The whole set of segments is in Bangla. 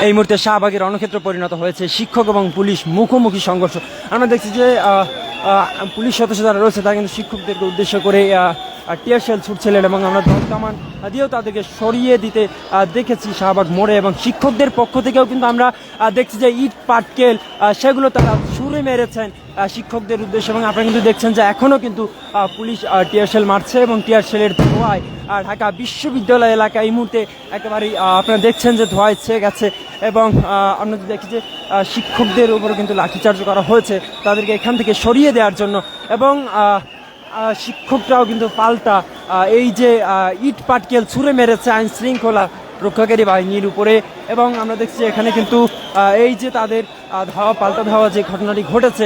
এই মুহূর্তে শাহবাগের রণক্ষেত্র পরিণত হয়েছে, শিক্ষক এবং পুলিশ মুখোমুখি সংঘর্ষ। আমরা দেখছি যে পুলিশ সদস্য যারা রয়েছে তারা কিন্তু শিক্ষকদেরকে উদ্দেশ্য করে টিয়ার শেল ছুটছিলেন এবং আমরা দল কামান দিয়েও তাদেরকে সরিয়ে দিতে দেখেছি শাহবাগ মোড়ে। এবং শিক্ষকদের পক্ষ থেকেও কিন্তু আমরা দেখছি যে ইট পাটকেল সেগুলো তারা ছুঁড়ে মেরেছেন শিক্ষকদের উদ্দেশ্যে। এবং আপনারা কিন্তু দেখছেন যে এখনও কিন্তু পুলিশ টিয়ার শেল মারছে এবং টিয়ার শেলের ধোঁয়ায় ঢাকা বিশ্ববিদ্যালয় এলাকা এই মুহূর্তে একেবারেই আপনারা দেখছেন যে ধোঁয়ায় ছেয়ে গেছে। এবং আমরা দেখি যে শিক্ষকদের উপরও কিন্তু লাঠিচার্জ করা হয়েছে তাদেরকে এখান থেকে সরিয়ে দেওয়ার জন্য। এবং শিক্ষকরাও কিন্তু পাল্টা এই যে ইট পাটকেল ছুঁড়ে মেরেছে আইন শৃঙ্খলা রক্ষাকারী বাহিনীর উপরে। এবং আমরা দেখছি এখানে কিন্তু এই যে তাদের ধাওয়া পাল্টা ধাওয়া যে ঘটনাটি ঘটেছে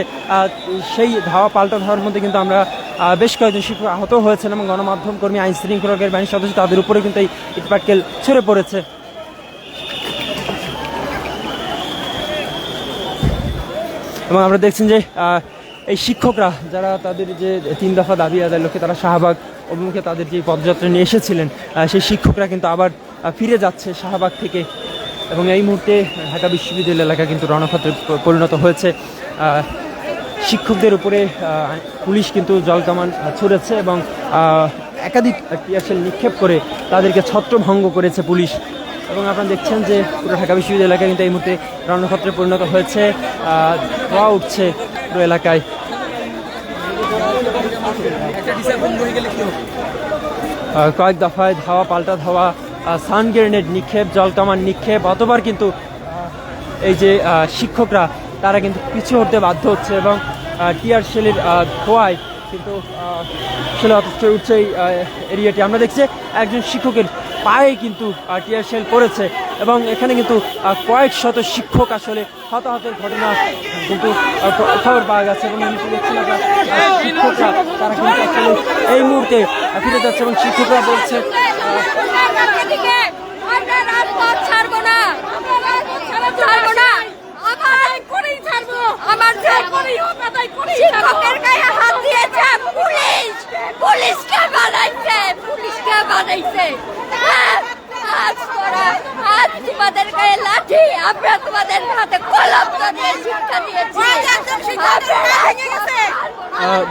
সেই ধাওয়া পাল্টা ধাওয়ার মধ্যে কিন্তু আমরা বেশ কয়েকজন শিক্ষক আহত হয়েছেন এবং গণমাধ্যম কর্মী আইন শৃঙ্খলাকারী বাহিনীর সদস্য তাদের উপরে কিন্তু এই ইট পাটকেল ছুঁড়ে পড়েছে। এবং আমরা দেখছেন যে এই শিক্ষকরা যারা তাদের যে 3 দফা দাবি আদায়ের লক্ষ্যে তারা শাহবাগ অভিমুখে তাদের যে পদযাত্রা নিয়ে এসেছিলেন সেই শিক্ষকরা কিন্তু আবার ফিরে যাচ্ছে শাহবাগ থেকে। এবং এই মুহূর্তে ঢাকা বিশ্ববিদ্যালয় এলাকা কিন্তু রণক্ষেত্রে পরিণত হয়েছে। শিক্ষকদের উপরে পুলিশ কিন্তু জলকামান ছুড়েছে এবং একাধিক টিয়ারশেল নিক্ষেপ করে তাদেরকে ছত্রভঙ্গ করেছে পুলিশ। এবং আপনারা দেখছেন যে পুরো ঢাকা বিশ্ববিদ্যালয় এলাকা কিন্তু এই মুহূর্তে রণক্ষেত্রে পরিণত হয়েছে, ধোঁয়া উঠছে পুরো এলাকায়। কয়েক দফায় ধাওয়া পাল্টা ধাওয়া, সান গ্রেনেড নিক্ষেপ, জলকামান নিক্ষেপ, অতবার কিন্তু এই যে শিক্ষকরা তারা কিন্তু পিছু হতে বাধ্য হচ্ছে এবং টিয়ার শেলের ধোঁয়ায় কিন্তু আসলে অতটা উঠছে এই এরিয়াটি। আমরা দেখছি একজন শিক্ষকের পায়ে কিন্তু টিয়ার শেল পড়েছে এবং এখানে কিন্তু কয়েক শত শিক্ষক আসলে হতাহতের ঘটনা কিন্তু খবর পাওয়া গেছে। এবং শিক্ষকরা তারা কিন্তু আসলে এই মুহূর্তে ফিরে যাচ্ছে এবং শিক্ষকরা বলছে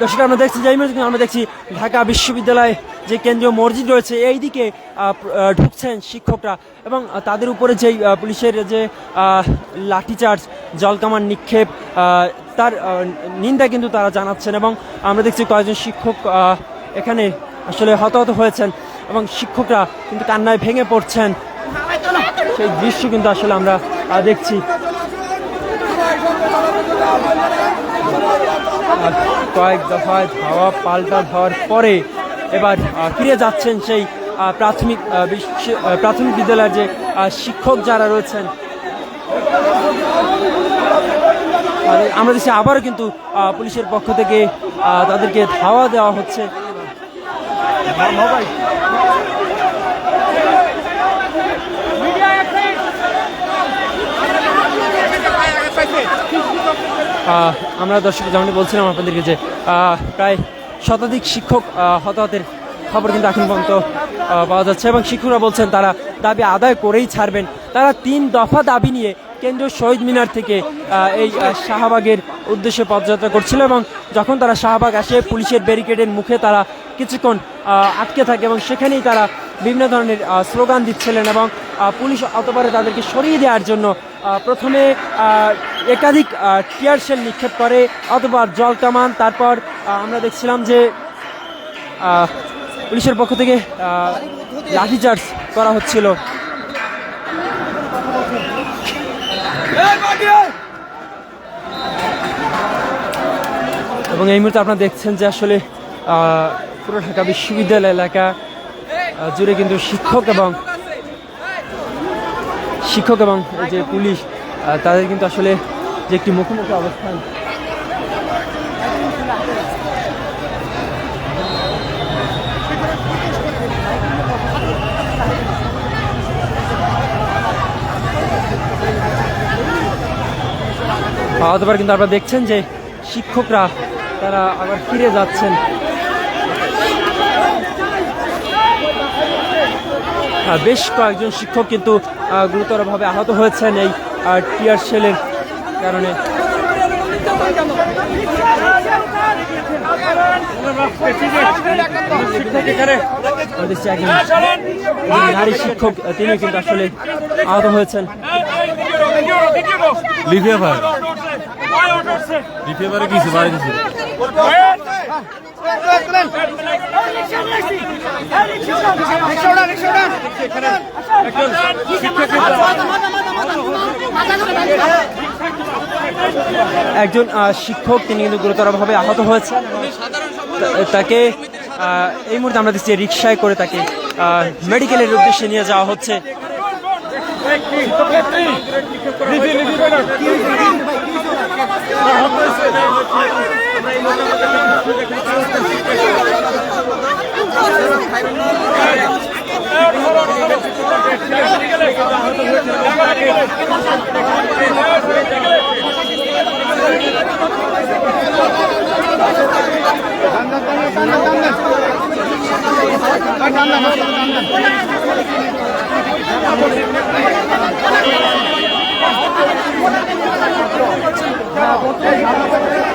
দর্শক আমরা দেখছি যে আমরা দেখছি ঢাকা বিশ্ববিদ্যালয়ে যে কেন্দ্রীয় মসজিদ রয়েছে এই দিকে ঢুকছেন শিক্ষকরা এবং তাদের উপরে যে পুলিশের যে লাঠিচার্জ জলকামান নিক্ষেপ তার নিন্দা কিন্তু তারা জানাচ্ছেন। এবং আমরা দেখছি কয়েকজন শিক্ষক এখানে আসলে হতাহত হয়েছেন এবং শিক্ষকরা কিন্তু কান্নায় ভেঙে পড়ছেন, সেই দৃশ্য কিন্তু আসলে আমরা দেখছি। কয়েক দফায় ধাওয়া পাল্টা ধাওয়ার পরে এবার ফিরে যাচ্ছেন সেই প্রাথমিক বিদ্যালয়ের যে শিক্ষক যারা রয়েছেন। আমরা দেখছি আবারও কিন্তু পুলিশের পক্ষ থেকে তাদেরকে ধাওয়া দেওয়া হচ্ছে। আমরা দর্শক যেমনটি বলছিলাম আপনাদেরকে যে প্রায় শতাধিক শিক্ষক হতাহতের খবর কিন্তু এখন পর্যন্ত পাওয়া যাচ্ছে এবং শিক্ষকরা বলছেন তারা দাবি আদায় করেই ছাড়বেন। তারা 3 দফা দাবি নিয়ে কেন্দ্রীয় শহীদ মিনার থেকে এই শাহবাগের উদ্দেশ্যে পদযাত্রা করছিল এবং যখন তারা শাহবাগ আসে পুলিশের ব্যারিকেডের মুখে তারা কিছুক্ষণ আটকে থাকে এবং সেখানেই তারা বিভিন্ন ধরনের স্লোগান দিচ্ছিলেন এবং পুলিশ অতবারে তাদেরকে সরিয়ে দেওয়ার জন্য প্রথমে একাধিক টিয়ার শেল নিক্ষেপ করে অথবা জলকামান, তারপর আমরা দেখছিলাম যে পুলিশের পক্ষ থেকে লাঠিচার্জ করা হচ্ছিল। এবং এই মুহূর্তে আপনারা দেখছেন যে আসলে পুরো ঢাকা বিশ্ববিদ্যালয় এলাকা জুড়ে কিন্তু শিক্ষক এবং যে পুলিশ তাদের কিন্তু আসলে যে একটি মুখোমুখি অবস্থান। অতবার কিন্তু আপনারা দেখছেন যে শিক্ষকরা তারা আবার ফিরে যাচ্ছেন। বেশ কয়েকজন শিক্ষক কিন্তু গুরুতরভাবে আহত হয়েছেন এই টিয়ার শেলের কারণে। নারী শিক্ষক তিনি কিন্তু আসলে আহত হয়েছেন। একজন শিক্ষক তিনি কিন্তু গুরুতরভাবে আহত হয়েছেন। তাকে এই মুহূর্তে আমরা দেখছি রিকশায় করে তাকে মেডিকেলের উদ্দেশ্যে নিয়ে যাওয়া হচ্ছে।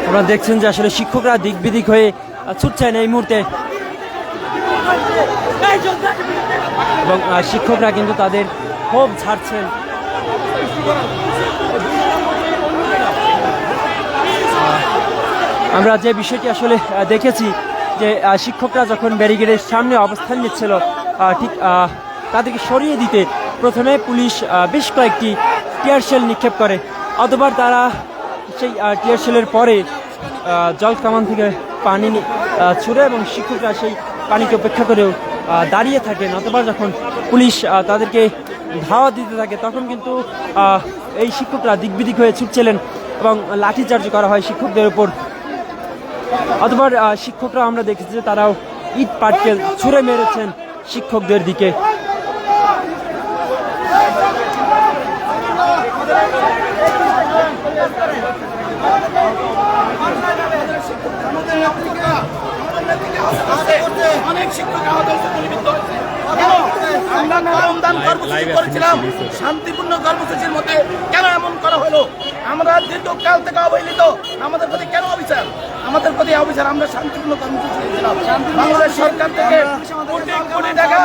আপনারা দেখছেন যে আসলে শিক্ষকরা দিক বিদিক হয়ে ছুটছেন এই মুহূর্তে, এবং শিক্ষকরা কিন্তু তাদের ক্ষোভ ছাড়ছেন। আমরা যে বিষয়টি আসলে দেখেছি যে শিক্ষকরা যখন ব্যারিকেডের সামনে অবস্থান নিচ্ছিল, ঠিক তাদেরকে সরিয়ে দিতে প্রথমে পুলিশ বেশ কয়েকটি টিয়ার শেল নিক্ষেপ করে, অথবা তারা সেই টিয়ার শেলের পরে জল কামান থেকে পানি ছুড়ে এবং শিক্ষকরা সেই পানিকে উপেক্ষা করেও দাঁড়িয়ে থাকেন, অথবা যখন পুলিশ তাদেরকে ধাওয়া দিতে থাকে তখন কিন্তু এই শিক্ষকরা দিকবিদিক হয়ে ছুটছিলেন এবং লাঠিচার্জ করা হয় শিক্ষকদের উপর। অথবা শিক্ষকরা আমরা দেখেছি যে তারাও ইট পাটকেল ছুঁড়ে মেরেছেন শিক্ষকদের দিকে। অনেক শিক্ষক আহত হয়েছে, গুলিবিদ্ধ হয়েছে। আমরা রমজান কর্মসূচি করেছিলাম, শান্তিপূর্ণ কর্মসূচির মধ্যে কেন এমন করা হলো? আমরা দীর্ঘকাল থেকে অবহেলিত, আমাদের প্রতি কেন অবিচার? আমাদের প্রতি অবিচার। আমরা শান্তিপূর্ণ কর্মসূচি দিয়েছিলাম। বাংলাদেশ সরকার থেকে কোটি কোটি টাকা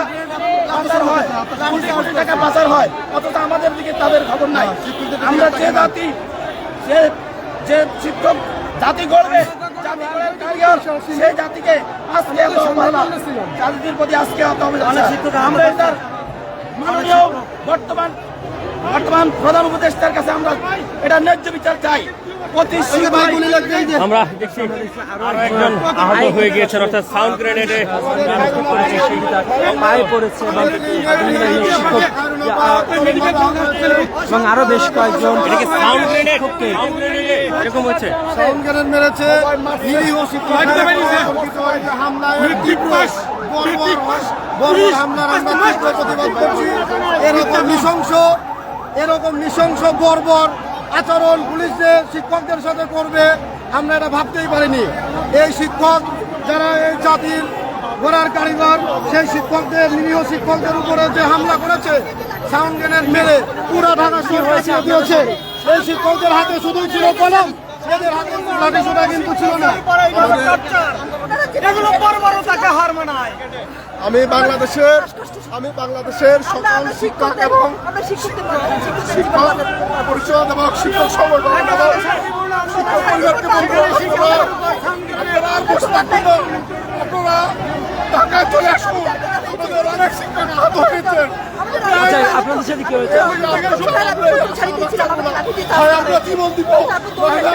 পাচার হয়, কোটি কোটি টাকা পাচার হয়, অথচ আমাদের দিকে তাদের খবর নাই। আমরা যে জাতি, যে শিক্ষক জাতি গড়বে, জাতি গড়ার কারিগর, সেই জাতিকে আজকে এত অবহেলা, জাতির প্রতি আজকে এত অবহেলা। আমরা এটার মাননীয় বর্তমান প্রধান উপদেষ্টার কাছে আমরা এটা ন্যায্য বিচার চাই। আমরা দেখছি আরো একজন আহত হয়ে গিয়েছেন, অর্থাৎ সাউন্ড গ্রেনেডে পায়ে পড়েছে এবং আরো বেশ কয়েকজন সাউন্ড গ্রেনেড এরকম হচ্ছে, সাউন্ড গ্রেনেড মেরেছে। নিরীহ হামলায় হামলার আমরা তীব্র প্রতিবাদ করছি। এরকম নৃশংস বর্বর আচরণ পুলিশ যে শিক্ষকদের সাথে করবে আমরা এটা ভাবতেই পারিনি। এই শিক্ষক যারা এই জাতির গড়ার কারিগর, সেই শিক্ষকদের, নিরীহ শিক্ষকদের উপরে যে হামলা করেছে, সাউন্ড গ্রেনেড মেরে পুরো ঢাকা শহর দিয়েছে। এই শিক্ষকদের হাতে শুধুই ছিল কলম, এদের হাতে লাঠিসোঁটা কিন্তু ছিল না। এগুলো বর্বরতাকে হার মানায়। আমি বাংলাদেশের সকল শিক্ষক এবং শিক্ষক পরিষদ এবং শিক্ষক সংগঠন এবং শিক্ষক পরিবারকে বলবো, আপনারা ঢাকায় চলে আসুন। আমাদের অনেক শিক্ষক আহত হয়েছেন। আপনাদের সাথে কি হয়েছে? আমরা জীবন দিব,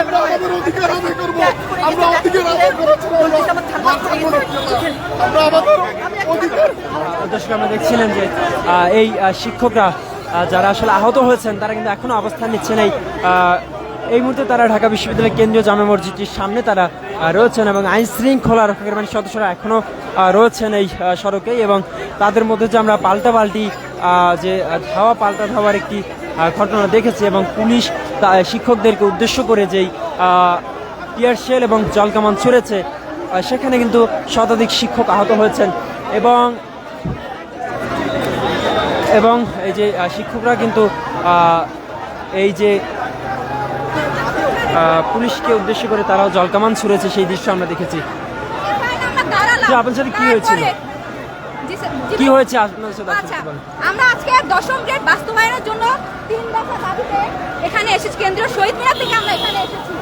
আমরা আমাদের অধিকার আদায় করবো। আমরা অধিকার আদায় করার জন্য আমরা আমাদের অধিকার। দর্শক, আমরা দেখছিলেন যে এই শিক্ষকরা যারা আসলে আহত হয়েছেন তারা কিন্তু এখনো অবস্থান নিচ্ছেন। এই মুহূর্তে তারা ঢাকা বিশ্ববিদ্যালয়ের কেন্দ্রীয় জামে মসজিদটির সামনে তারা রয়েছেন এবং আইন শৃঙ্খলা রক্ষাকারী বাহিনীর সদস্যরা এখনও রয়েছেন এই সড়কে, এবং তাদের মধ্যে যে আমরা পাল্টাপাল্টি যে পাল্টা ধাওয়ার একটি ঘটনা দেখেছি, এবং পুলিশ শিক্ষকদেরকে উদ্দেশ্য করে যেই টিয়ার শেল এবং জলকামান ছুড়েছে, সেখানে কিন্তু শতাধিক শিক্ষক আহত হয়েছেন। এবং এবং এই যে শিক্ষকরা কিন্তু এই যে পুলিশকে উদ্দেশ্য করে তারাও জলকামান ছুঁড়েছে, সেই দৃশ্য আমরা দেখেছি। যে আপনার সাথে কি হয়েছিল, কি হয়েছে আপনার সাথে? আচ্ছা, আমরা আজকে 10ম গ্রেড বাস্তবায়নের জন্য 3 দফা দাবিতে এখানে এসেছি। কেন্দ্রীয় শহীদ মিনার থেকে আমরা এখানে এসেছি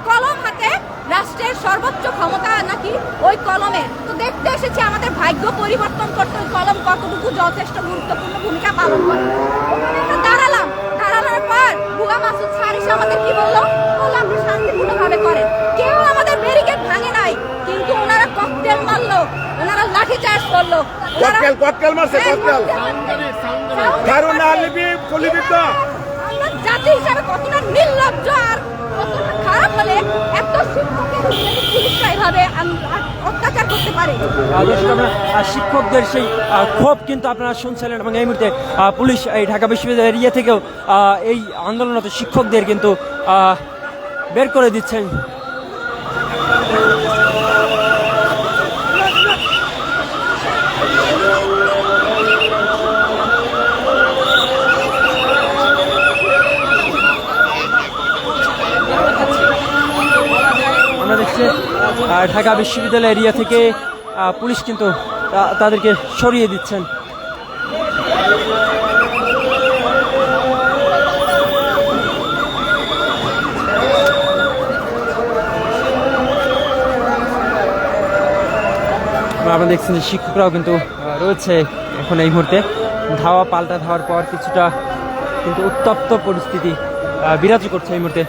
কলম হাতে। রাষ্ট্রের সর্বোচ্চ ক্ষমতা নাকি ওই কলমের। তো দেখতে এসেছি আমাদের ভাগ্য পরিবর্তন করতে ওই কলম কতটুকু যথেষ্ট গুরুত্বপূর্ণ ভূমিকা পালন করে। ওখানে আমরা দাঁড়ানোর পর বুয়া মাসুদ স্যার এসে আমাদের কি বললো, আপনি শান্তিপূর্ণভাবে করেন। কেউ আমাদের ব্যারিকেড ভাঙে নাই, কিন্তু ওনারা ককটেল মারলো, ওনারা লাঠি চার্জ করলো। ককটেল মারছে, ককটেল। আমরা জাতি হিসাবে কতটা নির্লজ্জ আর কতটা খারাপ হলে এত শিক্ষকের পুলিশরা এভাবে অত্যাচার করতে পারে। শিক্ষকদের সেই ক্ষোভ কিন্তু আপনারা শুনছিলেন, এবং এই মুহূর্তে পুলিশ এই ঢাকা বিশ্ববিদ্যালয় এরিয়া থেকেও এই আন্দোলনরত শিক্ষকদের কিন্তু বের করে দিচ্ছেন। আমরা দেখছি ঢাকা বিশ্ববিদ্যালয় এরিয়া থেকে পুলিশ কিন্তু তাদেরকে সরিয়ে দিচ্ছেন। আপনারা দেখছেন যে শিক্ষকরাও কিন্তু রয়েছে এখন এই মুহূর্তে। ধাওয়া পাল্টা ধাওয়ার পর কিছুটা কিন্তু উত্তপ্ত পরিস্থিতি বিরাজ করছে এই মুহূর্তে।